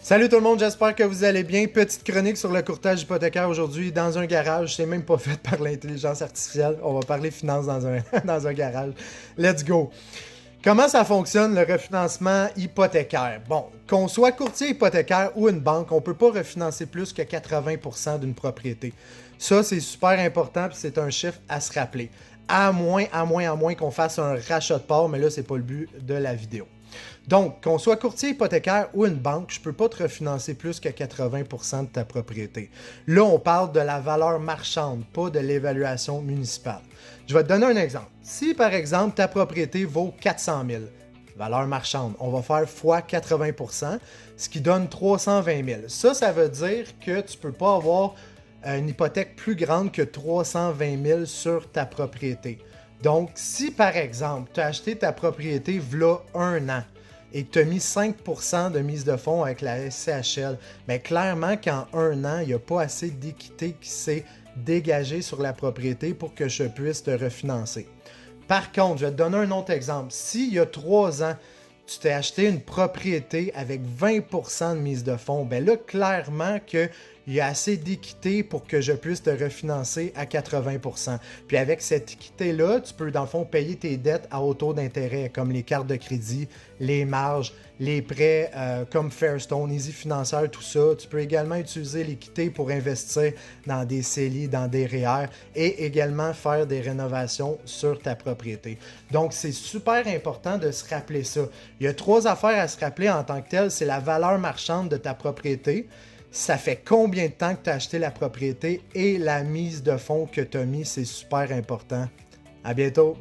Salut tout le monde, j'espère que vous allez bien. Petite chronique sur le courtage hypothécaire aujourd'hui dans un garage. C'est même pas fait par l'intelligence artificielle. On va parler finance dans un, dans un garage. Let's go. Comment ça fonctionne le refinancement hypothécaire? Bon, qu'on soit courtier hypothécaire ou une banque, on ne peut pas refinancer plus que 80% d'une propriété. Ça, c'est super important et c'est un chiffre à se rappeler. À moins qu'on fasse un rachat de part, mais là, c'est pas le but de la vidéo. Donc, qu'on soit courtier hypothécaire ou une banque, je ne peux pas te refinancer plus que 80% de ta propriété. Là, on parle de la valeur marchande, pas de l'évaluation municipale. Je vais te donner un exemple. Si, par exemple, ta propriété vaut 400 000, valeur marchande, on va faire fois 80%, ce qui donne 320 000. Ça veut dire que tu ne peux pas avoir une hypothèque plus grande que 320 000 sur ta propriété. Donc, si par exemple, tu as acheté ta propriété v'là un an et que tu as mis 5% de mise de fonds avec la SCHL, bien clairement qu'en un an, il n'y a pas assez d'équité qui s'est dégagée sur la propriété pour que je puisse te refinancer. Par contre, je vais te donner un autre exemple. S'il y a 3 ans, tu t'es acheté une propriété avec 20% de mise de fonds, bien là, clairement qu'il y a assez d'équité pour que je puisse te refinancer à 80%. Puis avec cette équité-là, tu peux dans le fond payer tes dettes à haut taux d'intérêt, comme les cartes de crédit, les marges, les prêts comme Fairstone, Easy Financière, tout ça. Tu peux également utiliser l'équité pour investir dans des CELI, dans des REER et également faire des rénovations sur ta propriété. Donc, c'est super important de se rappeler ça. Il y a 3 affaires à se rappeler en tant que telles. C'est la valeur marchande de ta propriété, ça fait combien de temps que tu as acheté la propriété et la mise de fonds que tu as mis, c'est super important. À bientôt!